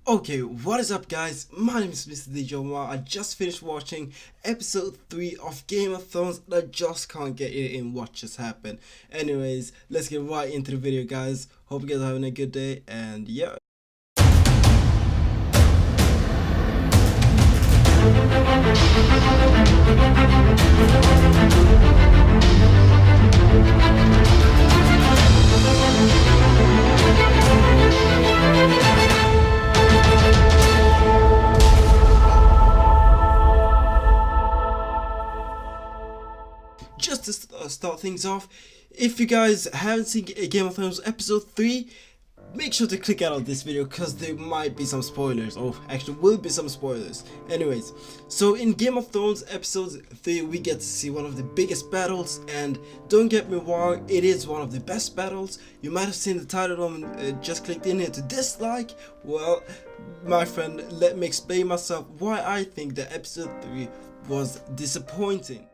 Okay, what is up guys? My name is Mr. Dijoma. I just finished watching episode 3 of Game of Thrones and I just can't get it in what just happened. Anyways, let's get right into the video guys. Hope you guys are having a good day and yeah. Just to start things off, if you guys haven't seen Game of Thrones episode 3, make sure to click out of this video because there might be some spoilers, or actually will be some spoilers. Anyways, so in Game of Thrones episode 3 we get to see one of the biggest battles, and don't get me wrong, it is one of the best battles. You might have seen the title and just clicked in here to dislike. Well, my friend, let me explain myself why I think that episode 3 was disappointing.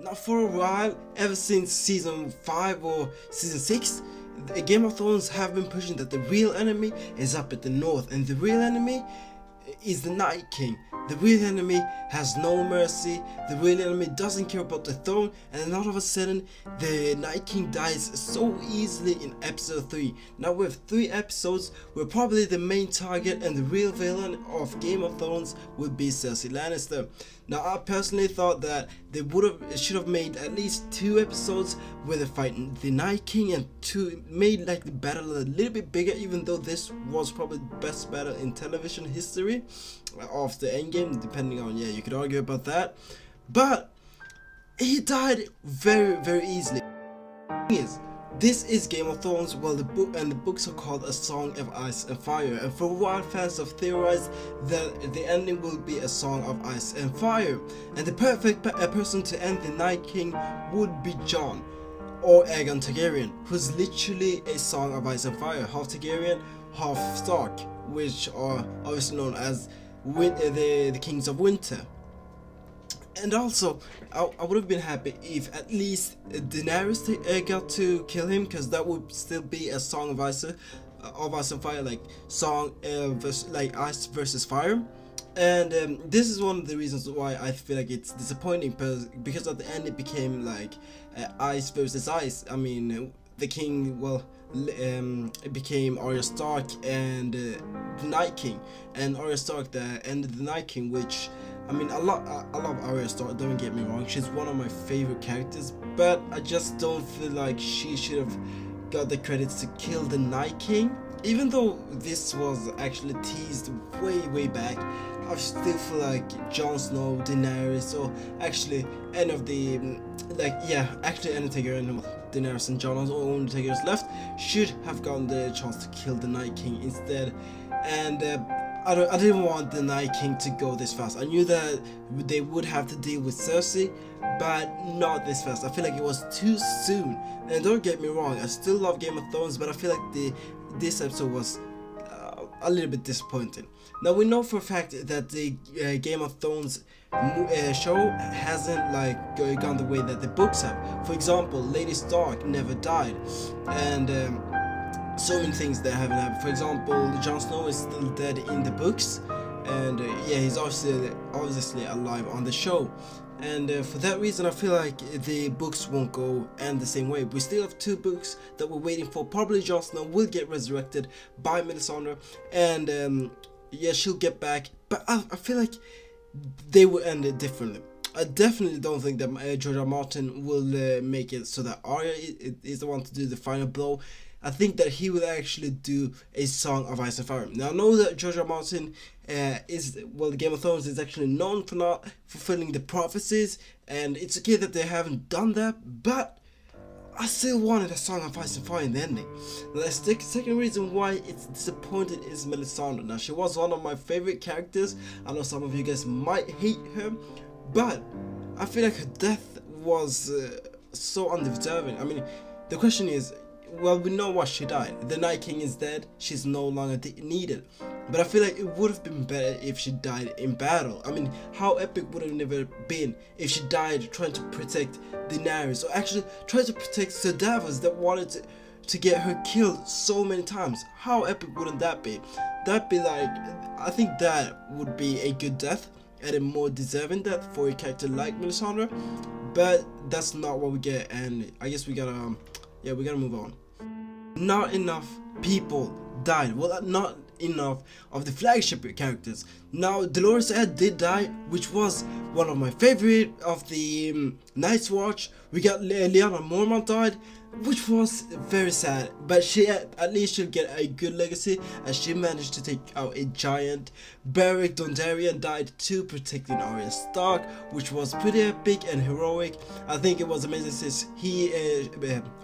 Now for a while, ever since season 5 or season 6, Game of Thrones have been pushing that the real enemy is up at the north, and the real enemy is the Night King. The real enemy has no mercy, the real enemy doesn't care about the throne, and then all of a sudden the Night King dies so easily in episode 3. Now with 3 episodes, we're probably the main target and the real villain of Game of Thrones would be Cersei Lannister. Now I personally thought that they should have made at least 2 episodes where they fight the Night King, and made like the battle a little bit bigger, even though this was probably the best battle in television history of the endgame, depending on, yeah, you could argue about that, but he died very easily. This is Game of Thrones. Well, the books are called A Song of Ice and Fire, and for a while fans have theorized that the ending will be A Song of Ice and Fire, and the perfect person to end the Night King would be Jon or Aegon Targaryen, who's literally a Song of Ice and Fire, half Targaryen, half Stark, which are obviously known as the Kings of Winter. And also, I would have been happy if at least Daenerys got to kill him, because that would still be a Song of Ice and Fire, like song like Ice versus Fire. And this is one of the reasons why I feel like it's disappointing, because at the end it became like Ice versus Ice. I mean, the king, well, it became Arya Stark and the Night King, and Arya Stark ended the Night King, which, I mean, I love Arya Stark, don't get me wrong, she's one of my favorite characters, but I just don't feel like she should have got the credits to kill the Night King. Even though this was actually teased way back, I still feel like Jon Snow, Daenerys, or actually any of the, any Targaryen, Daenerys and Jon, are only Targaryens left, should have gotten the chance to kill the Night King instead. And I didn't want the Night King to go this fast. I knew that they would have to deal with Cersei, but not this fast. I feel like it was too soon. And don't get me wrong, I still love Game of Thrones, but I feel like this episode was a little bit disappointing. Now we know for a fact that the Game of Thrones show hasn't like gone the way that the books have. For example, Lady Stark never died, and so many things that haven't happened. For example, Jon Snow is still dead in the books, and yeah, he's obviously alive on the show. And for that reason, I feel like the books won't go end the same way. We still have 2 books that we're waiting for. Probably Jon Snow will get resurrected by Melisandre, and yeah, she'll get back. But I feel like they will end it differently. I definitely don't think that George R. R. Martin will make it so that Arya is the one to do the final blow. I think that he will actually do a Song of Ice and Fire. Now I know that George R. R. Martin Game of Thrones is actually known for not fulfilling the prophecies, and it's okay that they haven't done that, but I still wanted a Song of Ice and Fire in the ending. Now the second reason why it's disappointing is Melisandre. Now she was one of my favorite characters. I know some of you guys might hate her, but I feel like her death was so undeserving. I mean, the question is, well, we know why she died. The Night King is dead, she's no longer needed. But I feel like it would have been better if she died in battle. I mean, how epic would it never been if she died trying to protect Daenerys, or actually trying to protect Sir Davos that wanted to get her killed so many times. How epic wouldn't that be? That'd be like, I think that would be a good death and a more deserving death for a character like Melisandre, but that's not what we get, and I guess we gotta move on. Not enough people died. Well, not enough of the flagship characters. Now, Dolores Ed did die, which was one of my favorite of the Night's Watch. We got Lyanna Mormont died, which was very sad, but she at least she'll get a good legacy as she managed to take out a giant. Beric Dondarrion died too, protecting Arya Stark, which was pretty epic and heroic. I think it was amazing since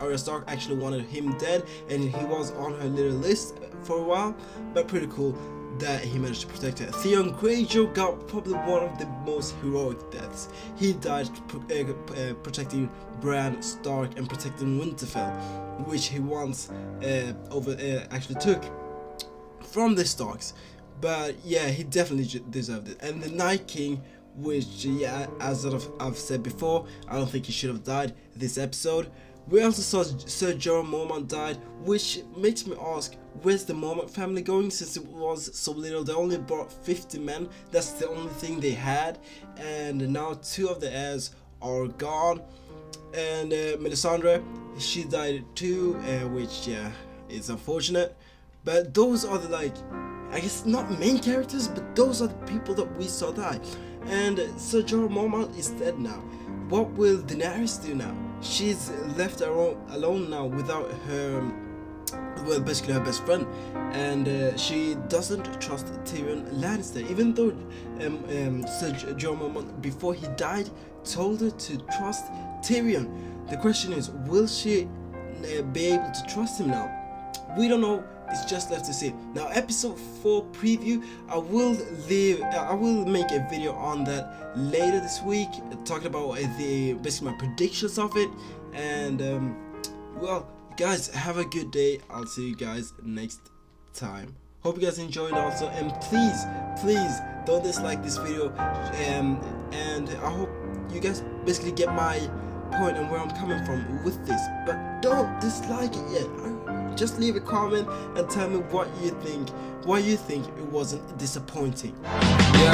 Arya Stark actually wanted him dead, and he was on her little list for a while, but pretty cool that he managed to protect her. Theon Greyjoy got probably one of the most heroic deaths. He died protecting Bran Stark and protecting Winterfell, which he once actually took from the Starks. But yeah, he definitely deserved it. And the Night King, which as I've said before, I don't think he should have died this episode. We also saw Sir Jorah Mormont died, which makes me ask, where's the Mormont family going, since it was so little? They only brought 50 men, that's the only thing they had, and now 2 of the heirs are gone. And Melisandre, she died too, which is unfortunate. But those are the, like, I guess not main characters, but those are the people that we saw die. And Sir Jorah Mormont is dead now. What will Daenerys do now? She's left alone now without her, well, basically her best friend, and she doesn't trust Tyrion Lannister, even though Sir Jorah Mormont, before he died, told her to trust Tyrion. The question is, will she be able to trust him now? We don't know. It's just left to see. Now, episode 4 preview, I will make a video on that later this week, talking about basically my predictions of it. And well, guys, have a good day. I'll see you guys next time. Hope you guys enjoyed also, and please don't dislike this video. And I hope you guys basically get my point and where I'm coming from with this, but don't dislike it yet. Just leave a comment and tell me what you think. Why you think it wasn't disappointing. Yeah,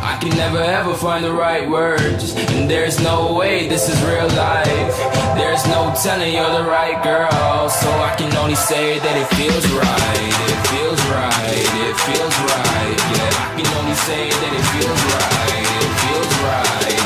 I can never ever find the right words, and there's no way this is real life. There's no telling you're the right girl, so I can only say that it feels right. It feels right. It feels right. Yeah, I can only say that it feels right. It feels right.